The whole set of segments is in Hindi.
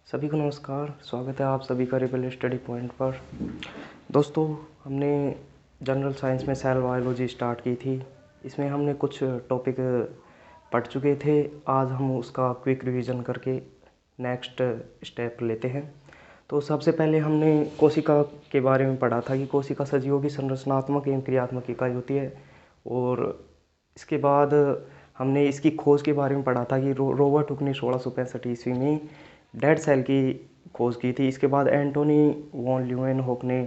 सभी को नमस्कार। स्वागत है आप सभी का रिपल स्टडी पॉइंट पर। दोस्तों, हमने जनरल साइंस में सेल बायोलॉजी स्टार्ट की थी। इसमें हमने कुछ टॉपिक पढ़ चुके थे। आज हम उसका क्विक रिवीजन करके नेक्स्ट स्टेप लेते हैं। तो सबसे पहले हमने कोशिका के बारे में पढ़ा था कि कोशिका सजीवों की संरचनात्मक एवं क्रियात्मक इकाई होती है। और इसके बाद हमने इसकी खोज के बारे में पढ़ा था कि रॉबर्ट हुक ने 1665 ईस्वी में डेड सेल की खोज की थी। इसके बाद एंटोनी वॉन ल्यूवेनहोक ने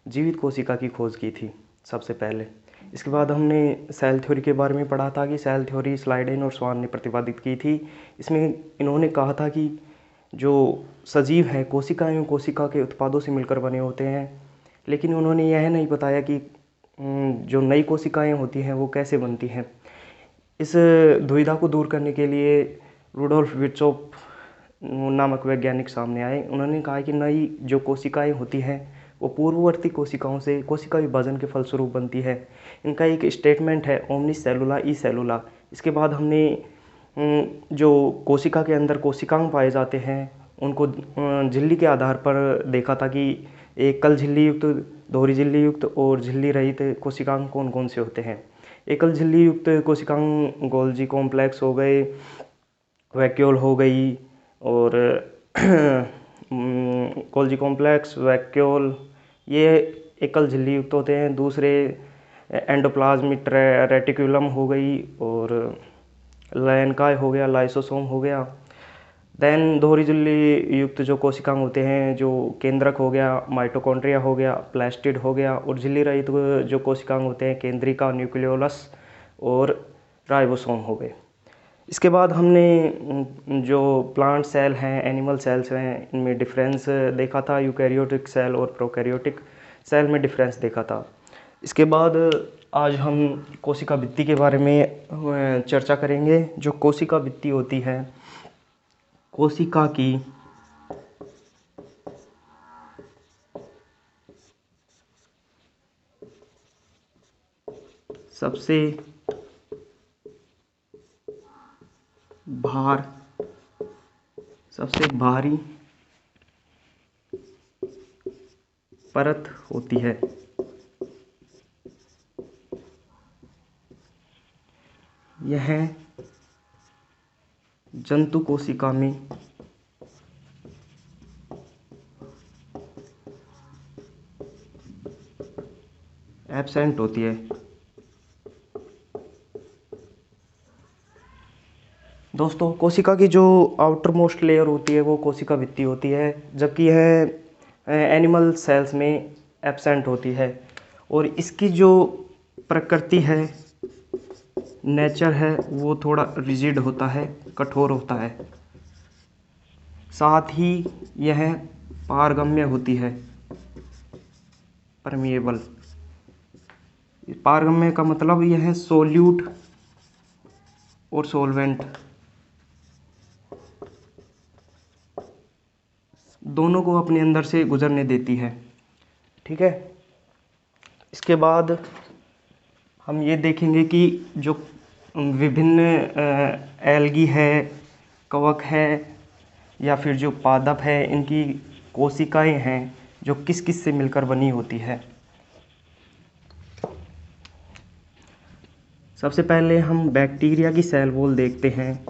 जीवित कोशिका की खोज की थी सबसे पहले। इसके बाद हमने सेल थ्योरी के बारे में पढ़ा था कि सेल थ्योरी स्लाइडेन और स्वान ने प्रतिपादित की थी। इसमें इन्होंने कहा था कि जो सजीव है कोशिका एवं कोशिका के उत्पादों से मिलकर बने होते हैं, लेकिन उन्होंने यह नहीं बताया कि जो नई कोशिकाएं होती हैं वो कैसे बनती हैं। इस दुविधा को दूर करने के लिए रुडोल्फ विर्चोव नामक वैज्ञानिक सामने आए। उन्होंने कहा कि नई जो कोशिकाएं होती हैं वो पूर्ववर्ती कोशिकाओं से कोशिका विभाजन के फलस्वरूप बनती है। इनका एक स्टेटमेंट है ओमनिस सेलुला ई सेलुला। इसके बाद हमने जो कोशिका के अंदर कोशिकांग पाए जाते हैं उनको झिल्ली के आधार पर देखा था कि एकल झिल्ली युक्त, दोहरी झिल्ली युक्त और झिल्ली रहित कोशिकांग कौन कौन से होते हैं। एकल झिल्ली युक्त कोशिकांग गोल्जी कॉम्प्लेक्स हो गए, वैक्यूल हो गई और गोल्जी कॉम्प्लेक्स, वैक्यूल, ये एकल झिल्ली युक्त होते हैं। दूसरे एंडोप्लाज्मिक रेटिकुलम हो गई और लयनकाय हो गया, लाइसोसोम हो गया। देन दोहरी झिल्ली युक्त जो कोशिकांग होते हैं, जो केंद्रक हो गया, माइटोकॉन्ड्रिया हो गया, प्लास्टिड हो गया। और झिल्ली रहित जो कोशिकांग होते हैं केंद्रिका, न्यूक्लियोलस और राइबोसोम हो गए। इसके बाद हमने जो प्लांट सेल हैं, एनिमल सेल्स हैं, इनमें डिफरेंस देखा था। यूकैरियोटिक सेल और प्रोकैरियोटिक सेल में डिफरेंस देखा था। इसके बाद आज हम कोशिका भित्ति के बारे में चर्चा करेंगे। जो कोशिका भित्ति होती है, कोशिका की सबसे भारी परत होती है। यह जंतु कोशिका में एब्सेंट होती है। दोस्तों, कोशिका की जो आउटर मोस्ट लेयर होती है वो कोशिका भित्ति होती है, जबकि यह एनिमल सेल्स में एब्सेंट होती है। और इसकी जो प्रकृति है, नेचर है, वो थोड़ा रिजिड होता है, कठोर होता है। साथ ही यह पारगम्य होती है, परमिएबल। पारगम्य का मतलब यह है सोल्यूट और सोलवेंट दोनों को अपने अंदर से गुजरने देती है। ठीक है। इसके बाद हम ये देखेंगे कि जो विभिन्न एल्गी है, कवक है या फिर जो पादप है, इनकी कोशिकाएं हैं जो किस किस से मिलकर बनी होती है। सबसे पहले हम बैक्टीरिया की सेल वॉल देखते हैं।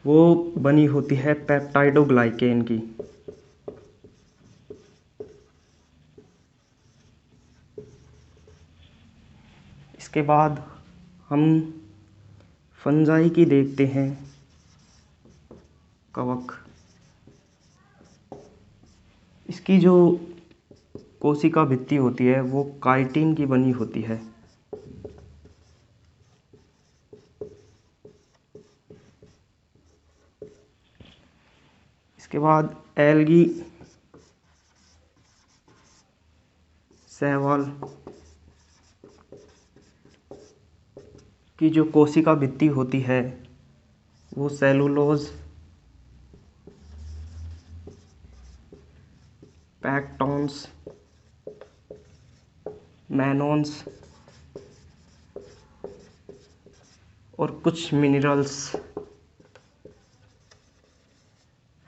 वो बनी होती है पेप्टाइडोग्लाइकेन की। इसके बाद हम फंजाई की देखते हैं, कवक। इसकी जो कोशिका भित्ति होती है वो काइटिन की बनी होती है। इसके बाद एल्गी शैवाल की जो कोशिका भित्ति होती है वो सेलुलोज, पैक्टोन्स, मैनोन्स और कुछ मिनरल्स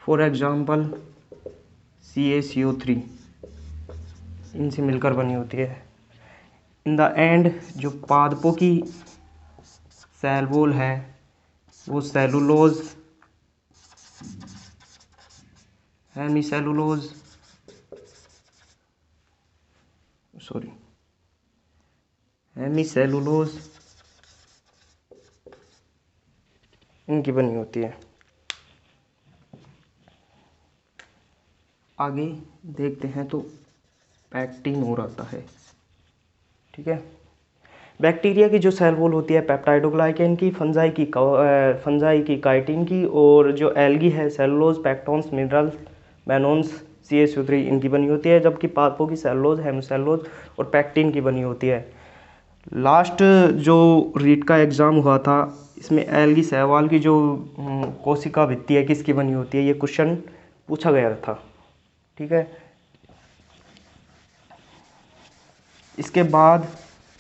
फॉर एग्जाम्पल CaCO3 इनसे मिलकर बनी होती है। इन द एंड जो पादपों की सेल वॉल है वो सेलुलोज, हेमीसेलुलोज हेमीसेलुलोज इनकी बनी होती है। आगे देखते हैं तो पैक्टिन और आता है। ठीक है, बैक्टीरिया की जो सेल वॉल होती है पेप्टाइडोग्लाइकेन की, फंजाई की काइटिन की, और जो एल्गी है सेलुलोज, पेक्टोन्स, मिनरल्स, मैनोन्स, CaCO3 इनकी बनी होती है, जबकि पादपों की सेलुलोज, हेमोसेलुलोज और पैक्टिन की बनी होती है। लास्ट जो रीट का एग्ज़ाम हुआ था इसमें एल्गी सहवाल की जो कोशिका भित्ति है किसकी बनी होती है, ये क्वेश्चन पूछा गया था। ठीक है, इसके बाद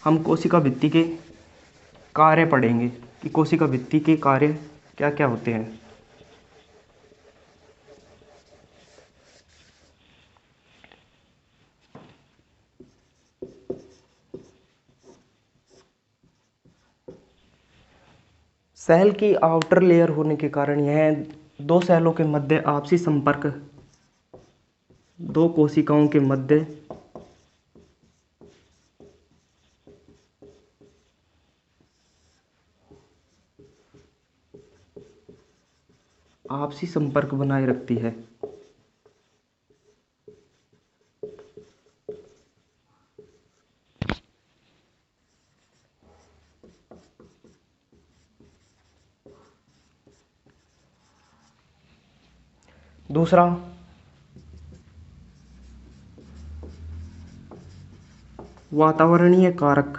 हम कोशिका भित्ति के कार्य पढ़ेंगे कि कोशिका भित्ति के कार्य क्या क्या होते हैं। सेल की आउटर लेयर होने के कारण यह दो सेलों के मध्य आपसी संपर्क, दो कोशिकाओं के मध्य आपसी संपर्क बनाए रखती है। दूसरा, वातावरणीय कारक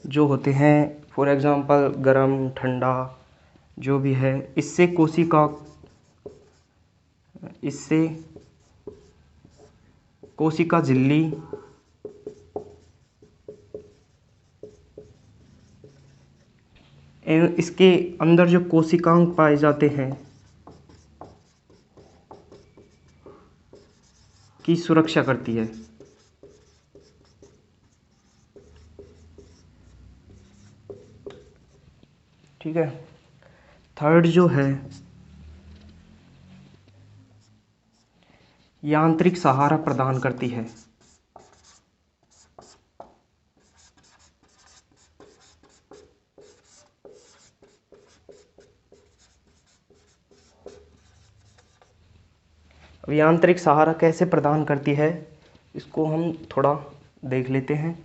जो होते हैं, फॉर एग्जांपल गर्म ठंडा जो भी है, इससे कोशिका झिल्ली एवं इसके अंदर जो कोशिकांग पाए जाते हैं की सुरक्षा करती है। ठीक है, थर्ड जो है यांत्रिक सहारा प्रदान करती है। अब यांत्रिक सहारा कैसे प्रदान करती है इसको हम थोड़ा देख लेते हैं।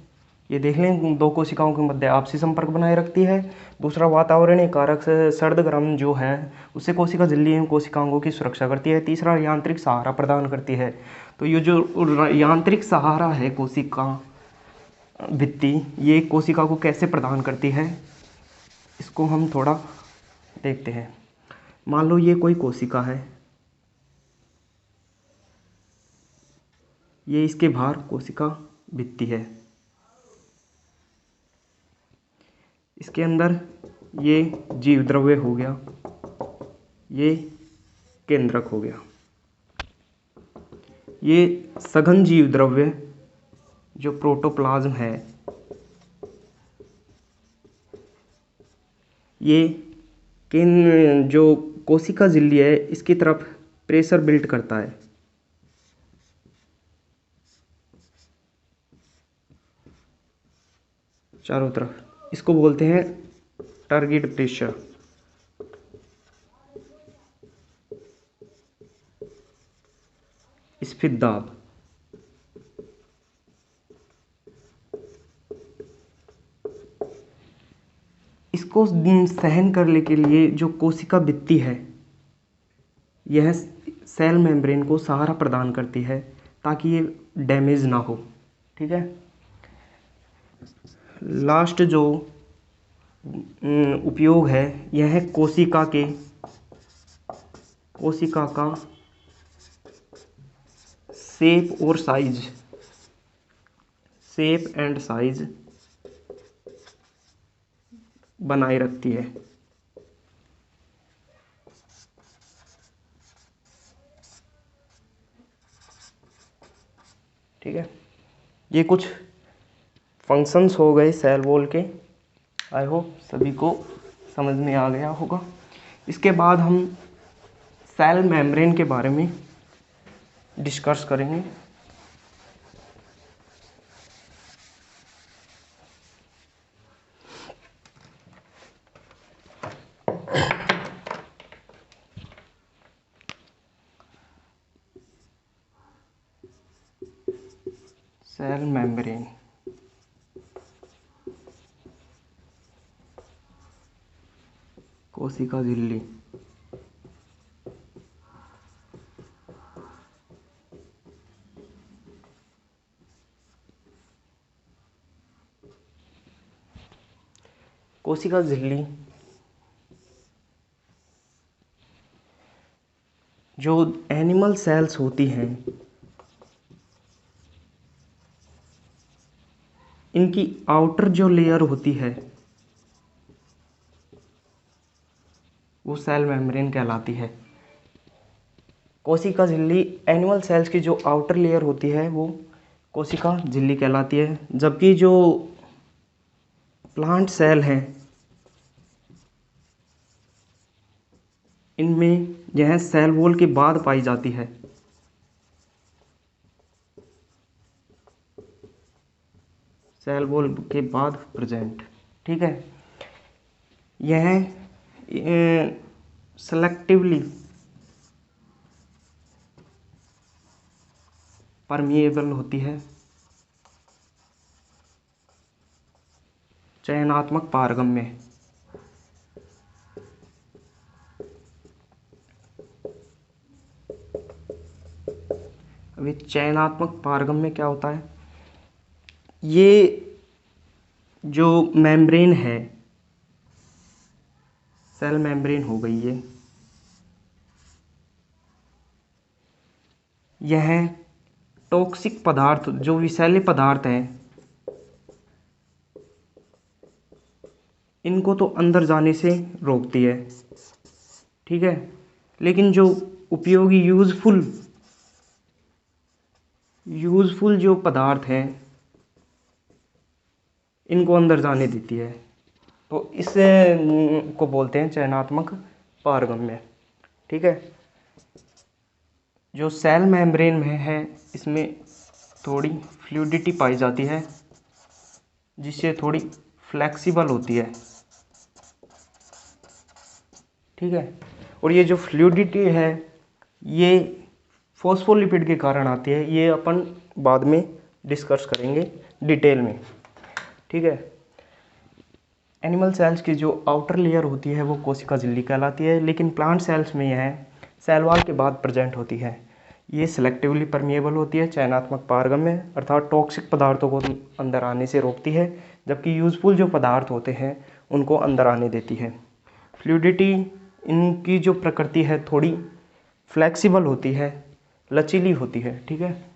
ये देख लें, दो कोशिकाओं के मध्य आपसी संपर्क बनाए रखती है। दूसरा, वातावरणीय कारक से सर्द गर्म जो है उससे कोशिका झिल्ली एवं कोशिकांगों की सुरक्षा करती है। तीसरा, यांत्रिक सहारा प्रदान करती है। तो ये जो यांत्रिक सहारा है कोशिका भित्ति, ये कोशिका को कैसे प्रदान करती है इसको हम थोड़ा देखते हैं। मान लो ये कोई कोशिका है, ये इसके बाहर कोशिका भित्ति है, इसके अंदर ये जीव द्रव्य हो गया, ये केंद्रक हो गया। ये सघन जीव द्रव्य जो प्रोटोप्लाज्म है, ये जो कोशिका झिल्ली है इसकी तरफ प्रेशर बिल्ड करता है। चारों तरफ, इसको बोलते हैं टारगेट प्रेशर। स्फीत दाब। इसको सहन करने के लिए जो कोशिका भित्ति है यह सेल मेम्ब्रेन को सहारा प्रदान करती है ताकि ये डैमेज ना हो। ठीक है, लास्ट जो उपयोग है यह है कोशिका का शेप और साइज, शेप एंड साइज बनाए रखती है। ठीक है, ये कुछ फंक्शंस हो गए सेल वॉल के। आई होप सभी को समझ में आ गया होगा। इसके बाद हम सेल मेम्ब्रेन के बारे में डिस्कस करेंगे। सेल मेम्ब्रेन, कोशिका झिल्ली। कोशिका झिल्ली जो एनिमल सेल्स होती हैं, इनकी आउटर जो लेयर होती है वो सेल मेम्ब्रेन कहलाती है। कोशिका झिल्ली एनिमल सेल्स की जो आउटर लेयर होती है वो कोशिका झिल्ली कहलाती है, जबकि जो प्लांट सेल हैं इनमें यह सेल वॉल के बाद पाई जाती है। सेल वॉल के बाद प्रेजेंट, ठीक है। यह सेलेक्टिवली परमिएबल होती है, चयनात्मक पारगम्य। अभी चयनात्मक पारगम्य क्या होता है? ये जो मेम्ब्रेन है, सेल मेम्ब्रेन हो गई ये, यह टॉक्सिक पदार्थ जो विषैले पदार्थ हैं इनको तो अंदर जाने से रोकती है, ठीक है। लेकिन जो उपयोगी यूजफुल जो पदार्थ हैं इनको अंदर जाने देती है। तो इसे को बोलते हैं चयनात्मक पारगम्य, ठीक है। जो सेल मेम्ब्रेन में है इसमें थोड़ी फ्लूइडिटी पाई जाती है जिससे थोड़ी फ्लेक्सिबल होती है, ठीक है। और ये जो फ्लूइडिटी है ये फॉस्फोलिपिड के कारण आती है, ये अपन बाद में डिस्कस करेंगे डिटेल में, ठीक है। एनिमल सेल्स की जो आउटर लेयर होती है वो कोशिका झिल्ली कहलाती है, लेकिन प्लांट सेल्स में यह सेल वॉल के बाद प्रेजेंट होती है। ये सिलेक्टिवली परमिएबल होती है, चयनात्मक पारगम्य, अर्थात टॉक्सिक पदार्थों को अंदर आने से रोकती है, जबकि यूजफुल जो पदार्थ होते हैं उनको अंदर आने देती है। फ्लूइडिटी इनकी जो प्रकृति है थोड़ी फ्लेक्सिबल होती है, लचीली होती है, ठीक है।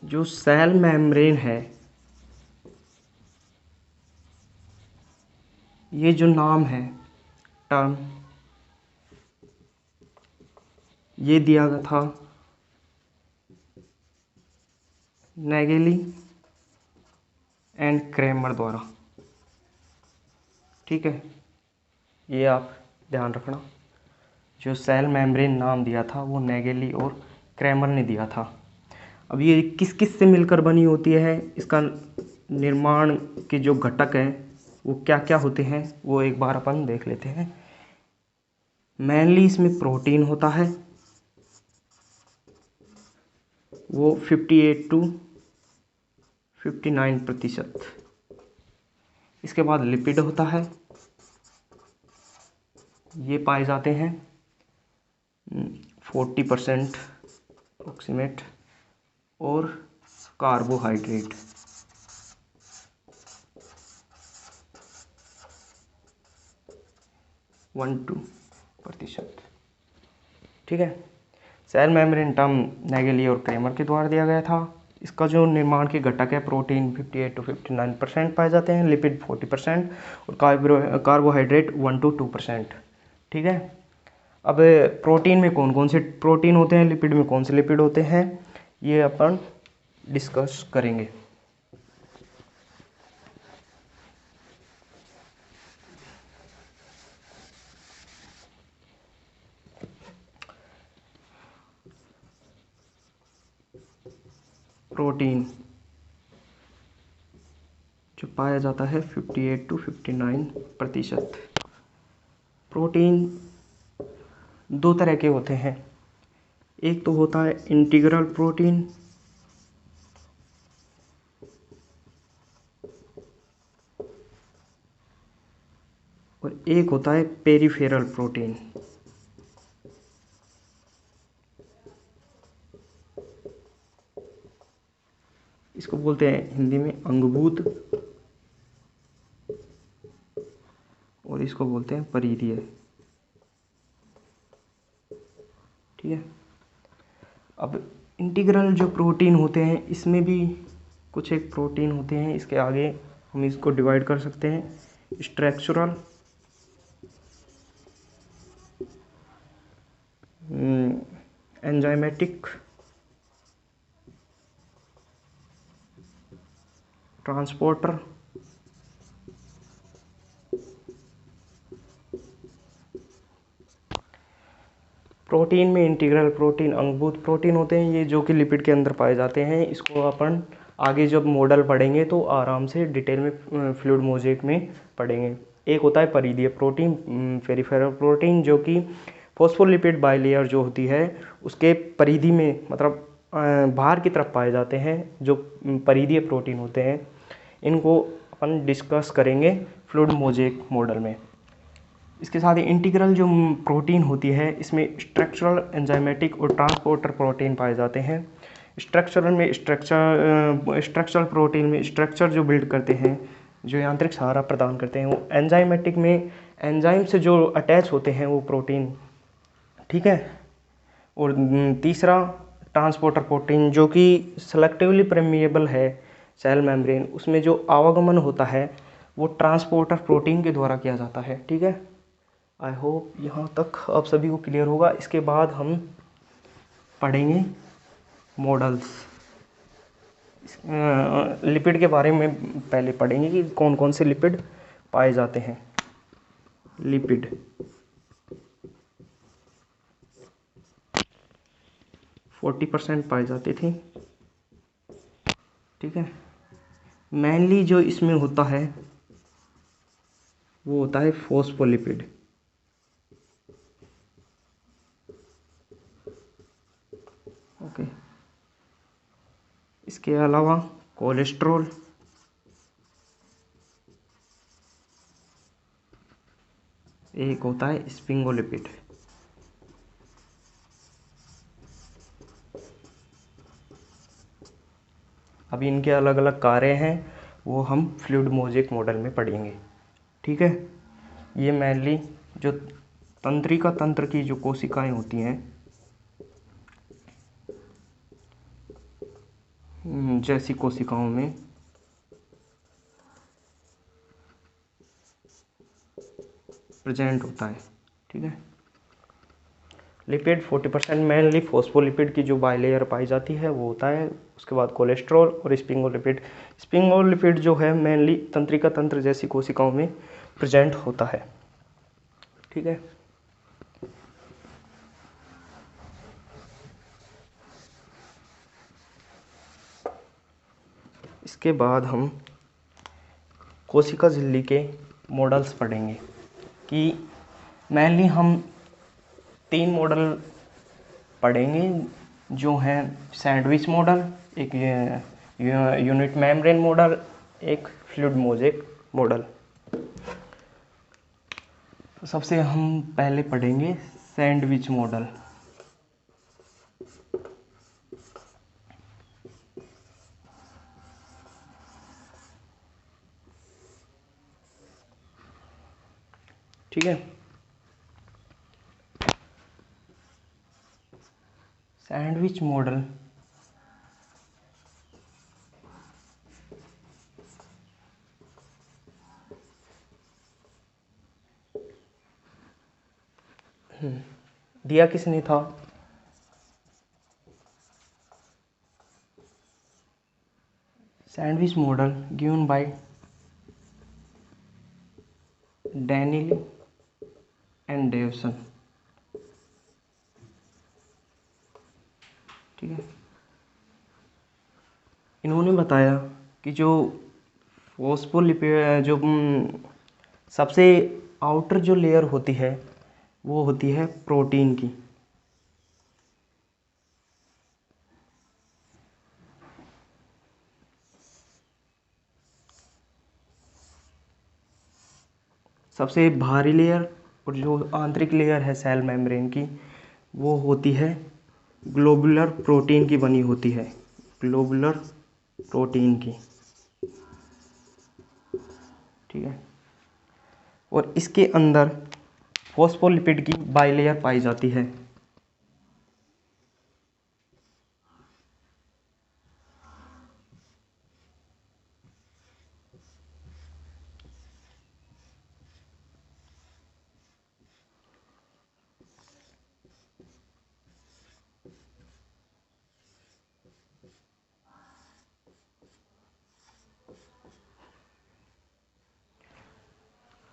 जो सेल मेम्ब्रेन है, ये जो नाम है टर्म ये दिया गया था नेगेली एंड क्रैमर द्वारा, ठीक है। ये आप ध्यान रखना, जो सेल मेम्ब्रेन नाम दिया था वो नेगेली और क्रैमर ने दिया था। अब ये किस किस से मिलकर बनी होती है, इसका निर्माण के जो घटक हैं वो क्या क्या होते हैं वो एक बार अपन देख लेते हैं। मेनली इसमें प्रोटीन होता है, वो 58 to 59%। इसके बाद लिपिड होता है, ये पाए जाते हैं 40% अप्रोक्सीमेट, और कार्बोहाइड्रेट 1-2%, ठीक है। सेल मेम्ब्रेन टर्म नेगेली और क्रेमर के द्वारा दिया गया था। इसका जो निर्माण के घटक है प्रोटीन 58 to 59% पाए जाते हैं, लिपिड 40% और कार्बोहाइड्रेट 1 to 2%। ठीक है। अब प्रोटीन में कौन कौन से प्रोटीन होते हैं, लिपिड में कौन से लिपिड होते हैं, ये अपन डिस्कस करेंगे। प्रोटीन जो पाया जाता है 58 to 59%। प्रोटीन दो तरह के होते हैं, एक तो होता है इंटीग्रल प्रोटीन और एक होता है पेरिफेरल प्रोटीन। इसको बोलते हैं हिंदी में अंगभूत और इसको बोलते हैं परिधीय। ठीक है। अब इंटीग्रल जो प्रोटीन होते हैं इसमें भी कुछ एक प्रोटीन होते हैं, इसके आगे हम इसको डिवाइड कर सकते हैं स्ट्रक्चरल, एंजाइमेटिक, ट्रांसपोर्टर प्रोटीन में इंटीग्रल प्रोटीन अंगभूत प्रोटीन होते हैं, ये जो कि लिपिड के अंदर पाए जाते हैं। इसको अपन आगे जब मॉडल पढ़ेंगे तो आराम से डिटेल में फ्लूइड मोज़ेक में पढ़ेंगे। एक होता है परिधीय प्रोटीन, पेरिफेरल प्रोटीन, जो कि फॉस्फोलिपिड बाइलेयर जो होती है उसके परिधि में, मतलब बाहर की तरफ पाए जाते हैं, जो परिधीय प्रोटीन होते हैं। इनको अपन डिस्कस करेंगे फ्लूइड मोज़ेक मॉडल में। इसके साथ ही इंटीग्रल जो प्रोटीन होती है इसमें स्ट्रक्चरल, एंजाइमेटिक और ट्रांसपोर्टर प्रोटीन पाए जाते हैं। स्ट्रक्चरल में स्ट्रक्चरल प्रोटीन में स्ट्रक्चर जो बिल्ड करते हैं, जो यांत्रिक सहारा प्रदान करते हैं, वो एंजाइमेटिक में एंजाइम से जो अटैच होते हैं वो प्रोटीन। ठीक है। और तीसरा ट्रांसपोर्टर प्रोटीन, जो कि सेलेक्टिवली परमिएबल है सेल मेम्ब्रेन, उसमें जो आवागमन होता है वो ट्रांसपोर्टर प्रोटीन के द्वारा किया जाता है। ठीक है। आई होप यहाँ तक आप सभी को क्लियर होगा। इसके बाद हम पढ़ेंगे मॉडल्स। लिपिड के बारे में पहले पढ़ेंगे कि कौन कौन से लिपिड पाए जाते हैं। लिपिड 40% पाए जाते थे। ठीक है। मेनली जो इसमें होता है वो होता है फॉस्फोलिपिड। ओके। इसके अलावा कोलेस्ट्रॉल, एक होता है स्फिंगोलिपिड। अभी इनके अलग अलग कार्य हैं, वो हम फ्लूइड मोज़ेक मॉडल में पढ़ेंगे। ठीक है। ये मेनली जो तंत्रिका तंत्र की जो कोशिकाएं होती हैं, जैसी कोशिकाओं में प्रेजेंट होता है। ठीक है। लिपिड 40% मेनली फॉस्फोलिपिड की जो बाइलेयर पाई जाती है वो होता है। उसके बाद कोलेस्ट्रॉल और स्फिंगोलिपिड। स्फिंगोलिपिड जो है मेनली तंत्रिका तंत्र जैसी कोशिकाओं में प्रेजेंट होता है। ठीक है। इसके बाद हम कोशिका झिल्ली के मॉडल्स पढ़ेंगे कि मेनली हम 3 मॉडल पढ़ेंगे, जो हैं सैंडविच मॉडल, एक यूनिट मेम्ब्रेन मॉडल, एक फ्लूइड मोज़ेक मॉडल। सबसे हम पहले पढ़ेंगे सैंडविच मॉडल। ठीक है। सैंडविच मॉडल दिया किसने था? Sandwich model given bye Daniel and Dawson. ठीक है, इन्होंने बताया कि जो फोस्फोलिपिड जो सबसे आउटर जो लेयर होती है वो होती है प्रोटीन की। सबसे भारी लेयर और जो आंतरिक लेयर है सेल मेम्ब्रेन की वो होती है ग्लोबुलर प्रोटीन की बनी होती है, ग्लोबुलर प्रोटीन की। ठीक है, और इसके अंदर फॉस्फोलिपिड की बाइलेयर पाई जाती है।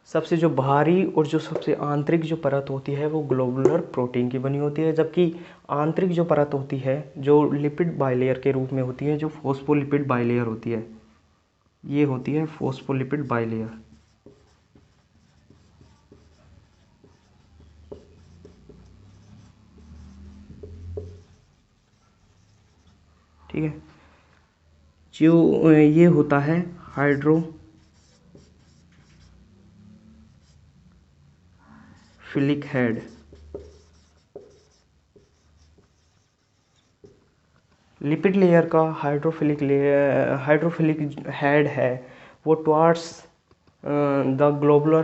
सबसे जो बाहरी और जो सबसे आंतरिक जो परत होती है वो ग्लोबुलर प्रोटीन की बनी होती है, जबकि आंतरिक जो परत होती है जो लिपिड बाइलेयर के रूप में होती है, जो फॉस्फोलिपिड बाइलेयर होती है, ये होती है फॉस्फोलिपिड बाइलेयर। ठीक है, जो ये होता है हाइड्रोफिलिक हेड। लिपिड लेयर का हाइड्रोफिलिक हेड है वो टुवार्ड्स द ग्लोबुलर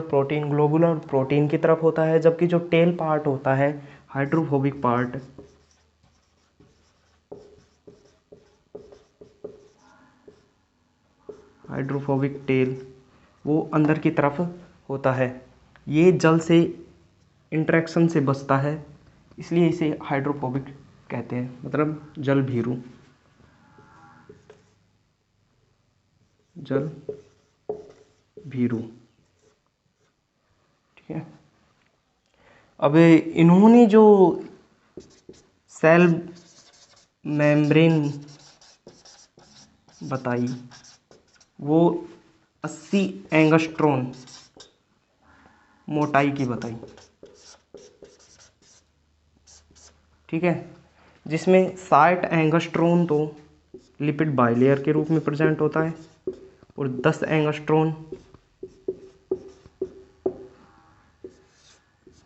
प्रोटीन की तरफ होता है, जबकि जो टेल पार्ट होता है हाइड्रोफोबिक पार्ट हाइड्रोफोबिक टेल वो अंदर की तरफ होता है। ये जल से इंटरेक्शन से बचता है, इसलिए इसे हाइड्रोफोबिक कहते हैं, मतलब जल भीरू, जल भीरू। ठीक है, अब इन्होंने जो सेल मेम्ब्रेन बताई वो 80 एंगस्ट्रॉन मोटाई की बताई। ठीक है, जिसमें 60 एंगस्ट्रॉन तो लिपिड बाइलेयर के रूप में प्रेजेंट होता है और 10 angstrom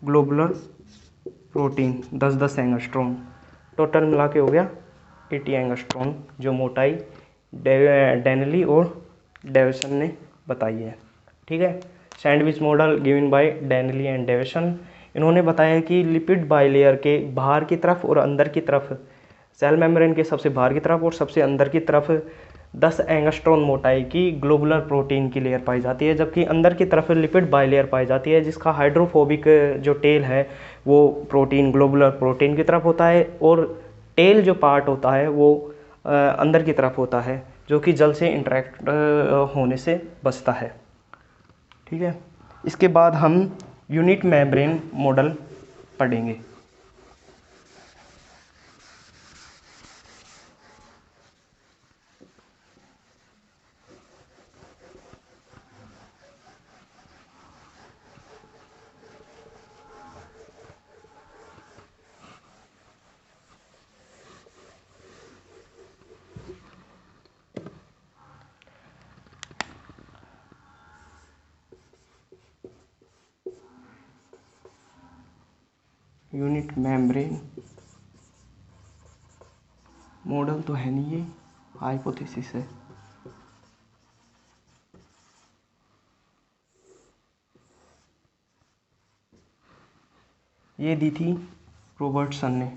globular protein, 10-10 angstrom, total मिला के हो गया 80 एंगस्ट्रॉन जो मोटाई डेनली और डेविसन ने बताई है। ठीक है, sandwich model given by Denley and Davison. इन्होंने बताया कि लिपिड बाइलेयर के बाहर की तरफ और अंदर की तरफ, सेल मेम्ब्रेन के सबसे बाहर की तरफ और सबसे अंदर की तरफ 10 एंगस्ट्रॉन मोटाई की ग्लोबुलर प्रोटीन की लेयर पाई जाती है, जबकि अंदर की तरफ लिपिड बाइलेयर पाई जाती है जिसका हाइड्रोफोबिक जो टेल है वो प्रोटीन ग्लोबुलर प्रोटीन की तरफ होता है और टेल जो पार्ट होता है वो अंदर की तरफ होता है जो कि जल से इंटरेक्ट होने से बचता है। ठीक है, इसके बाद हम यूनिट मेम्ब्रेन मॉडल पढ़ेंगे। यूनिट मेम्ब्रेन मॉडल तो है नहीं, ये हाइपोथेसिस है। ये दी थी रॉबर्टसन ने।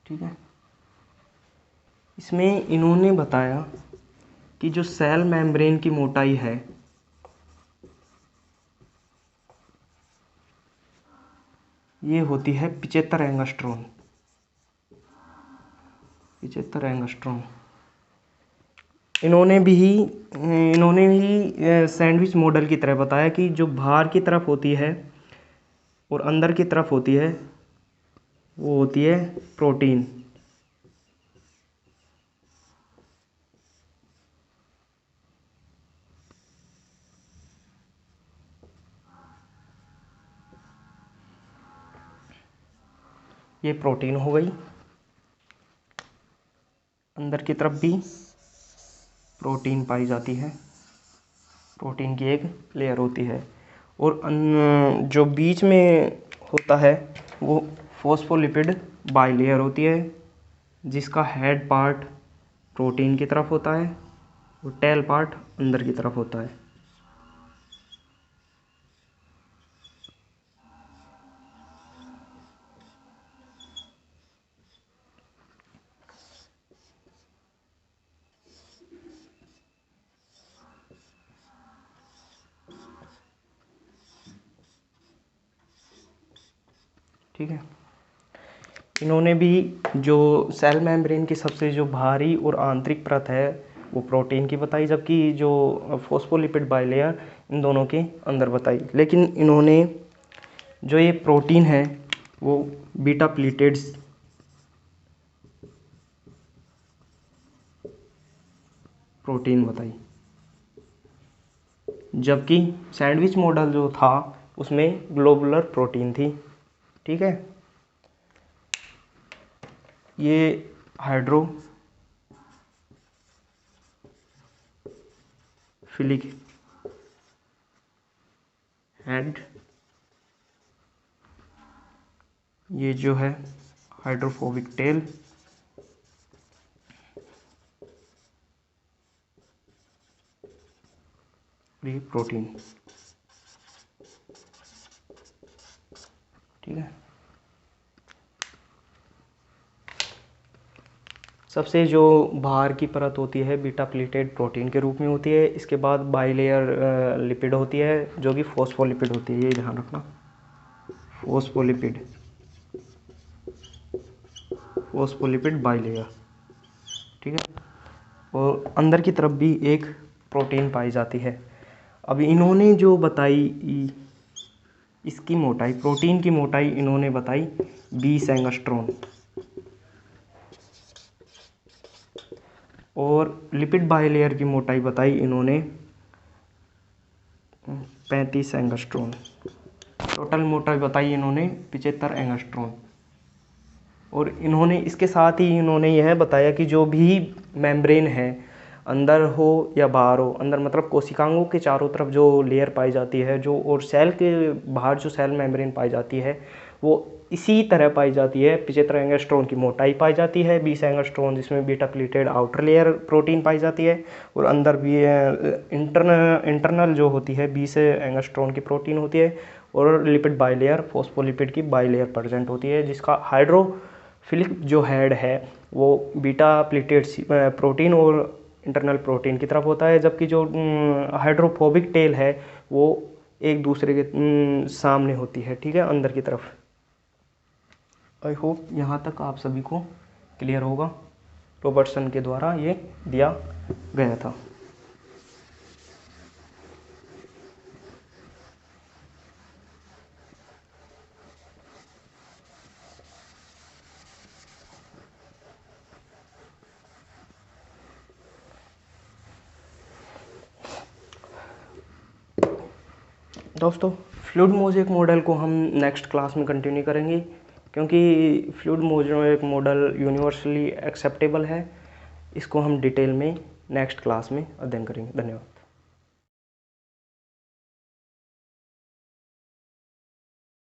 ठीक है। इसमें इन्होंने बताया कि जो सेल मेम्ब्रेन की मोटाई है ये होती है 75 एंगस्ट्रॉम। 75 एंगस्ट्रॉम। इन्होंने भी सैंडविच मॉडल की तरह बताया कि जो बाहर की तरफ होती है और अंदर की तरफ होती है वो होती है प्रोटीन। ये प्रोटीन हो गई। अंदर की तरफ भी प्रोटीन पाई जाती है, प्रोटीन की एक लेयर होती है। और जो बीच में होता है वो फॉस्फोलिपिड बाइलेयर होती है, जिसका हेड पार्ट प्रोटीन की तरफ होता है और टेल पार्ट अंदर की तरफ होता है। ठीक है। इन्होंने भी जो सेल मेम्ब्रेन की सबसे जो बाहरी और आंतरिक परत है वो प्रोटीन की बताई, जबकि जो फॉस्फोलिपिड बाइलेयर इन दोनों के अंदर बताई। लेकिन इन्होंने जो ये प्रोटीन है वो बीटा प्लीटेड्स प्रोटीन बताई, जबकि सैंडविच मॉडल जो था उसमें ग्लोबुलर प्रोटीन थी। ठीक है। ये हाइड्रोफिलिक हेड, ये जो है हाइड्रोफोबिक टेल, ये प्रोटीन। ठीक है। सबसे जो बाहर की परत होती है बीटा प्लीटेड प्रोटीन के रूप में होती है। इसके बाद बाइलेयर लिपिड होती है जो कि फॉस्फोलिपिड होती है, ये ध्यान रखना, फॉस्फोलिपिड बाइलेयर। ठीक है। और अंदर की तरफ भी एक प्रोटीन पाई जाती है। अब इन्होंने जो बताई इसकी मोटाई, प्रोटीन की मोटाई इन्होंने बताई 20 एंगस्ट्रॉम और लिपिड बाइलेयर की मोटाई बताई इन्होंने 35 एंगस्ट्रॉम। टोटल मोटाई बताई इन्होंने 75 एंगस्ट्रॉम। और इन्होंने इसके साथ ही इन्होंने यह बताया कि जो भी मेम्ब्रेन है अंदर हो या बाहर हो, अंदर मतलब कोशिकाओं के चारों तरफ जो लेयर पाई जाती है जो, और सेल के बाहर जो सेल मेम्ब्रेन पाई जाती है वो इसी तरह पाई जाती है। 75 एंगस्ट्रॉम की मोटाई पाई जाती है, 20 एंगस्ट्रॉम जिसमें beta pleated outer layer protein पाई जाती है, और अंदर भी इंटरनल जो होती है 20 एंगस्ट्रॉम की प्रोटीन होती है, और लिपिड बाइलेयर फॉस्फोलिपिड की बाइलेयर प्रेजेंट होती है, जिसका हाइड्रोफिलिक जो हेड है वो बीटा प्लीटेड प्रोटीन और इंटरनल प्रोटीन की तरफ होता है, जबकि जो हाइड्रोफोबिक टेल है वो एक दूसरे के सामने होती है। ठीक है, अंदर की तरफ। आई होप यहाँ तक आप सभी को क्लियर होगा। रॉबर्टसन के द्वारा ये दिया गया था। दोस्तों, फ्लूइड मोज़ेक मॉडल को हम नेक्स्ट क्लास में कंटिन्यू करेंगे, क्योंकि fluid mosaic model universally acceptable है। इसको हम डिटेल में नेक्स्ट क्लास में अध्ययन करेंगे। धन्यवाद।